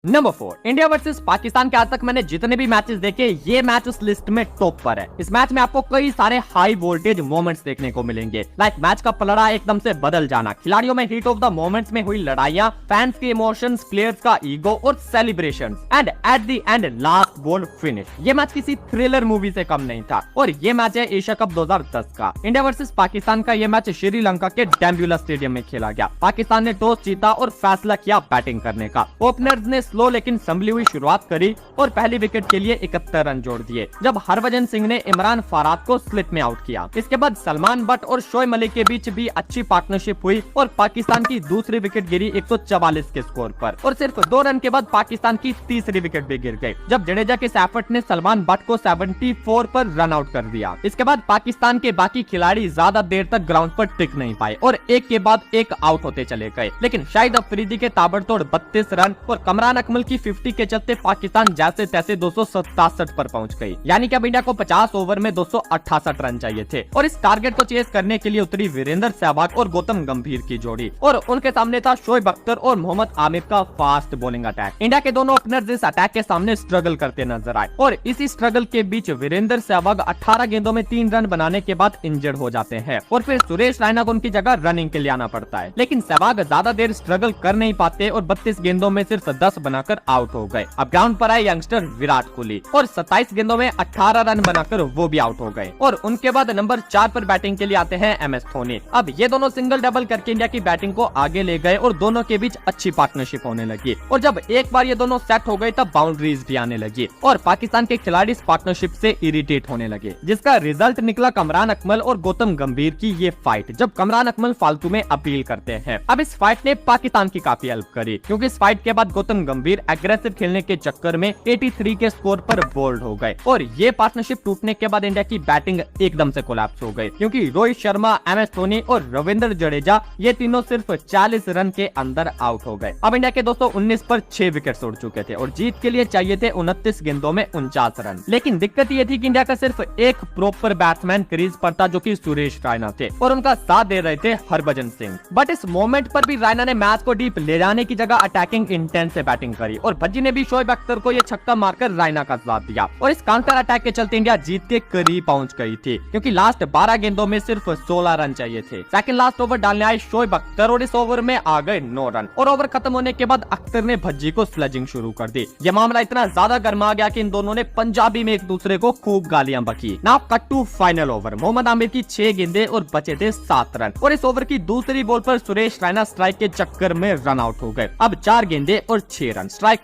Number 4 India versus Pakistan के आज तक मैंने जितने भी मैचेस देखे ये मैच उस लिस्ट में टॉप पर है। इस मैच में आपको कई सारे हाई वोल्टेज मोमेंट्स देखने को मिलेंगे, लाइक मैच का पलड़ा एकदम से बदल जाना, खिलाड़ियों में हीट ऑफ द मोमेंट्स में हुई लड़ाइयां, फैंस के इमोशंस, प्लेयर्स का ईगो और celebrations, and at the end last goal finish. ये मैच किसी थ्रिलर मूवी से कम नहीं था और ये मैच है एशिया कप 2010 का। इंडिया वर्सेस पाकिस्तान का ये मैच श्रीलंका के डैम्बुला स्टेडियम में खेला गया। पाकिस्तान ने टॉस जीता और फैसला किया बैटिंग करने का। ओपनर्स ने स्लो लेकिन संभली हुई शुरुआत करी और पहली विकेट के लिए 71 रन जोड़ दिए, जब हरभजन सिंह ने इमरान फाराद को स्लिप में आउट किया। इसके बाद सलमान बट और शोएब मलिक के बीच भी अच्छी पार्टनरशिप हुई और पाकिस्तान की दूसरी विकेट गिरी 144 के स्कोर पर और सिर्फ 2 रन के बाद पाकिस्तान की तीसरी विकेट भी गिर गई, जब जडेजा के एफर्ट ने सलमान बट को 74 पर रन आउट कर दिया। इसके बाद पाकिस्तान के बाकी खिलाड़ी ज्यादा देर तक ग्राउंड पर टिक नहीं पाए और एक के बाद एक आउट होते चले गए, लेकिन शाहिद अफरीदी के ताबड़तोड़ 32 रन और कमरान अकमल की 50 के चलते पाकिस्तान जैसे तैसे 267 पर पहुंच गई। यानी कि अब इंडिया को 50 ओवर में 268 रन चाहिए थे और इस टारगेट को चेस करने के लिए उतरी वीरेंद्र सहवाग और गौतम गंभीर की जोड़ी और उनके सामने था शोएब अख्तर और मोहम्मद आमिर का फास्ट बॉलिंग अटैक। इंडिया के दोनों ओपनर्स इस अटैक के सामने स्ट्रगल करते नजर आए और इसी स्ट्रगल के बीच वीरेंद्र सहवाग 18 गेंदों में 3 रन बनाने के बाद इंजर्ड हो जाते हैं और फिर सुरेश रैना को उनकी जगह रनिंग के लिए आना पड़ता है, लेकिन सहवाग ज्यादा देर स्ट्रगल कर नहीं पाते और 32 गेंदों में सिर्फ 10 बनाकर आउट हो गए। अब ग्राउंड पर आए यंगस्टर विराट कोहली और 27 गेंदों में 18 रन बनाकर वो भी आउट हो गए और उनके बाद नंबर 4 पर बैटिंग के लिए आते हैं एम एस धोनी। अब ये दोनों सिंगल डबल करके इंडिया की बैटिंग को आगे ले गए और दोनों के बीच अच्छी पार्टनरशिप होने लगी और जब एक बार ये दोनों सेट हो गए तब बाउंड्रीज भी आने लगी और पाकिस्तान के खिलाड़ी इस पार्टनरशिप से इरिटेट होने लगे, जिसका रिजल्ट निकला कमरान अकमल और गौतम गंभीर की ये फाइट, जब कमरान अकमल फालतू में अपील करते हैं। अब इस फाइट ने पाकिस्तान की काफी हेल्प करी क्योंकि इस फाइट के बाद गौतम गंभीर एग्रेसिव खेलने के चक्कर में 83 के स्कोर पर बोल्ड हो गए और ये पार्टनरशिप टूटने के बाद इंडिया की बैटिंग एकदम से कोलैप्स हो गई क्योंकि रोहित शर्मा, एम एस धोनी और रविंद्र जडेजा ये तीनों सिर्फ 40 रन के अंदर आउट हो गए। अब इंडिया के 219 पर 6 विकेट उड़ चुके थे और जीत के लिए चाहिए थे 29 गेंदों में 49 रन, लेकिन दिक्कत ये थी कि इंडिया का सिर्फ एक प्रॉपर बैट्समैन क्रीज पर था जो कि सुरेश रैना थे और उनका साथ दे रहे थे हरभजन सिंह। बट इस मोमेंट पर भी रैना ने मैच को डीप ले जाने की जगह अटैकिंग इंटेंस से बैटिंग करी और भज्जी ने भी शोएब अख्तर को ये छक्का मारकर रैना का साथ दिया और इस काउंटर अटैक के चलते इंडिया जीत के करीब पहुंच गई थी क्योंकि लास्ट 12 गेंदों में सिर्फ 16 रन चाहिए थे। सेकंड लास्ट ओवर डालने आए शोएब अख्तर और इस ओवर में आ गए 9 रन और ओवर खत्म होने के बाद अख्तर ने भज्जी को स्लेजिंग शुरू कर दी। यह मामला इतना ज्यादा गर्मा गया कि इन दोनों ने पंजाबी में एक दूसरे को खूब गालियां बकी। Now cut to final over. Mohammad Amir की 6 गेंदे और बचे थे 7 रन और इस ओवर की दूसरी बॉल पर सुरेश रैना स्ट्राइक के चक्कर में रन आउट हो गए। अब 4 गेंदे और 6 रन। स्ट्राइक